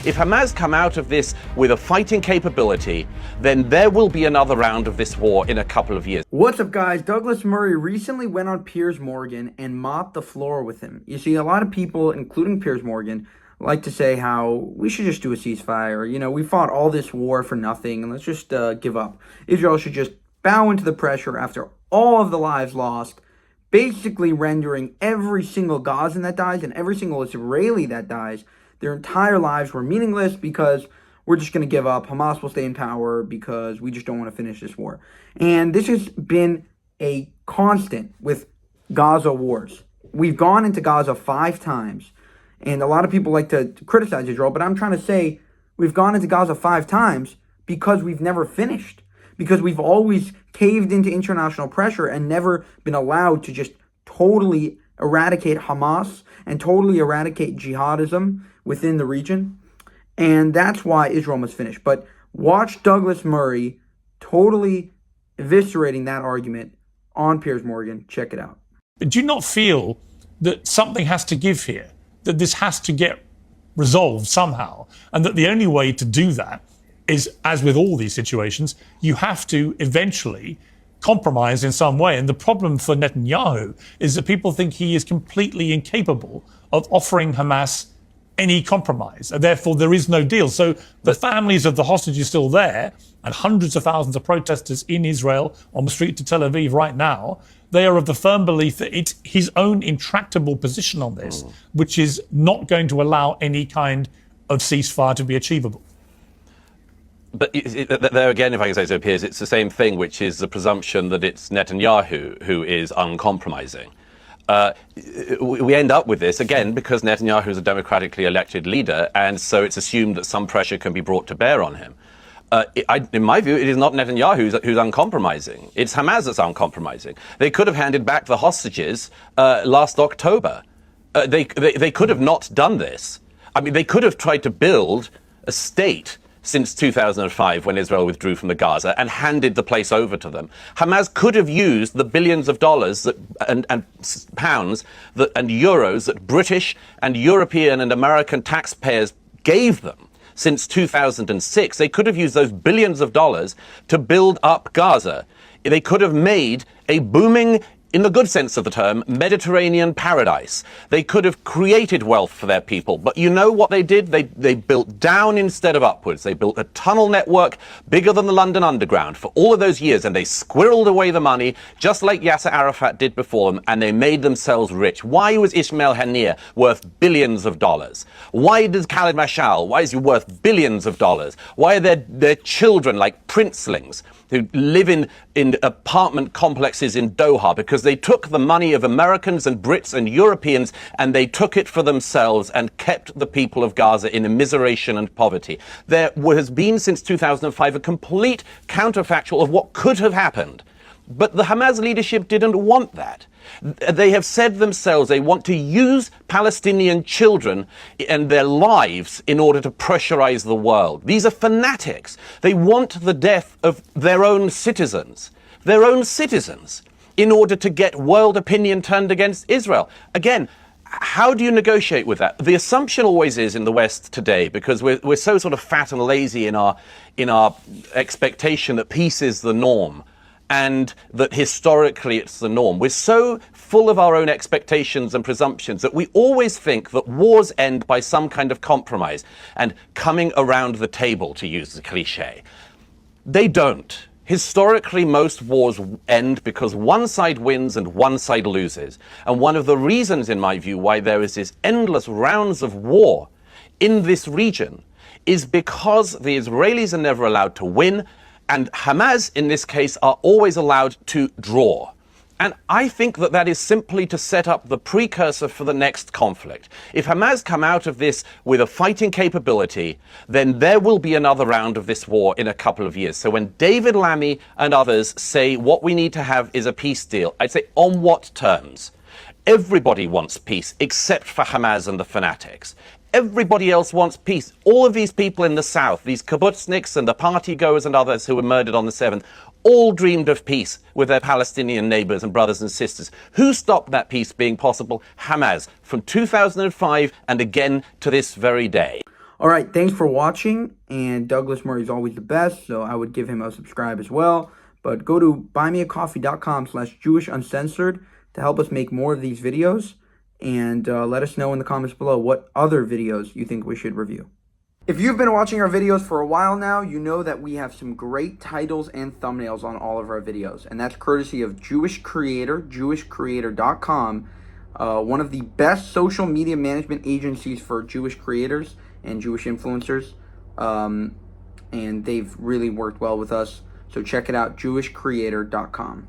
If Hamas come out of this with a fighting capability, then there will be another round of this war in a couple of years. What's up, guys? Douglas Murray recently went on Piers Morgan and mopped the floor with him. You see, a lot of people, including Piers Morgan, like to say how we should just do a ceasefire. You know, we fought all this war for nothing, and let's just give up. Israel should just bow into the pressure after all of the lives lost, basically rendering every single Gazan that dies and every single Israeli that dies, their entire lives were meaningless because we're just going to give up. Hamas will stay in power because we just don't want to finish this war. And this has been a constant with Gaza wars. We've gone into Gaza 5 times. And a lot of people like to criticize Israel, but I'm trying to say we've gone into Gaza 5 times because we've never finished. Because we've always caved into international pressure and never been allowed to just totally eradicate Hamas and totally eradicate jihadism within the region. And that's why Israel must finish. But watch Douglas Murray totally eviscerating that argument on Piers Morgan. Check it out. Do you not feel that something has to give here? That this has to get resolved somehow, and that the only way to do that is, as with all these situations, you have to eventually compromise in some way. And the problem for Netanyahu is that people think he is completely incapable of offering Hamas any compromise, and therefore there is no deal. So the families of the hostages still there, and hundreds of thousands of protesters in Israel on the street to Tel Aviv right now, they are of the firm belief that it's his own intractable position on this, which is not going to allow any kind of ceasefire to be achievable. But there again, if I can say so, Piers, it's the same thing, which is the presumption that it's Netanyahu who is uncompromising. We end up with this, again, because Netanyahu is a democratically elected leader, and so it's assumed that some pressure can be brought to bear on him. In my view, it is not Netanyahu who's uncompromising. It's Hamas that's uncompromising. They could have handed back the hostages last October. They could have not done this. I mean, they could have tried to build a state since 2005 when Israel withdrew from the Gaza and handed the place over to them. Hamas could have used the billions of dollars and pounds and euros that British and European and American taxpayers gave them since 2006. They could have used those billions of dollars to build up Gaza. They could have made a booming, in the good sense of the term, Mediterranean paradise. They could have created wealth for their people. But you know what they did? They built down instead of upwards. They built a tunnel network bigger than the London Underground for all of those years, and they squirreled away the money, just like Yasser Arafat did before them, and they made themselves rich. Why was Ismail Haniyeh worth billions of dollars? Why does Khaled Mashal, why is he worth billions of dollars? Why are their children like princelings who live in apartment complexes in Doha? Because they took the money of Americans and Brits and Europeans and they took it for themselves and kept the people of Gaza in immiseration and poverty. There has been since 2005 a complete counterfactual of what could have happened. But the Hamas leadership didn't want that. They have said themselves they want to use Palestinian children and their lives in order to pressurize the world. These are fanatics. They want the death of their own citizens, in order to get world opinion turned against Israel. Again, how do you negotiate with that? The assumption always is in the West today, because we're so sort of fat and lazy in our expectation that peace is the norm, and that historically it's the norm. We're so full of our own expectations and presumptions that we always think that wars end by some kind of compromise and coming around the table, to use the cliche. They don't. Historically, most wars end because one side wins and one side loses. And one of the reasons, in my view, why there is this endless rounds of war in this region is because the Israelis are never allowed to win, and Hamas, in this case, are always allowed to draw. And I think that that is simply to set up the precursor for the next conflict. If Hamas come out of this with a fighting capability, then there will be another round of this war in a couple of years. So when David Lammy and others say what we need to have is a peace deal, I'd say on what terms? Everybody wants peace except for Hamas and the fanatics. Everybody else wants peace. All of these people in the south, these kibbutzniks and the party goers and others who were murdered on the 7th, all dreamed of peace with their Palestinian neighbors and brothers and sisters. Who stopped that peace being possible? Hamas, from 2005 and again to this very day. All right, thanks for watching. And Douglas Murray is always the best, so I would give him a subscribe as well. But go to buymeacoffee.com/Jewish Uncensored to help us make more of these videos. And let us know in the comments below what other videos you think we should review. If you've been watching our videos for a while now, you know that we have some great titles and thumbnails on all of our videos. And that's courtesy of Jewish Creator, jewishcreator.com, one of the best social media management agencies for Jewish creators and Jewish influencers. And they've really worked well with us. So check it out, jewishcreator.com.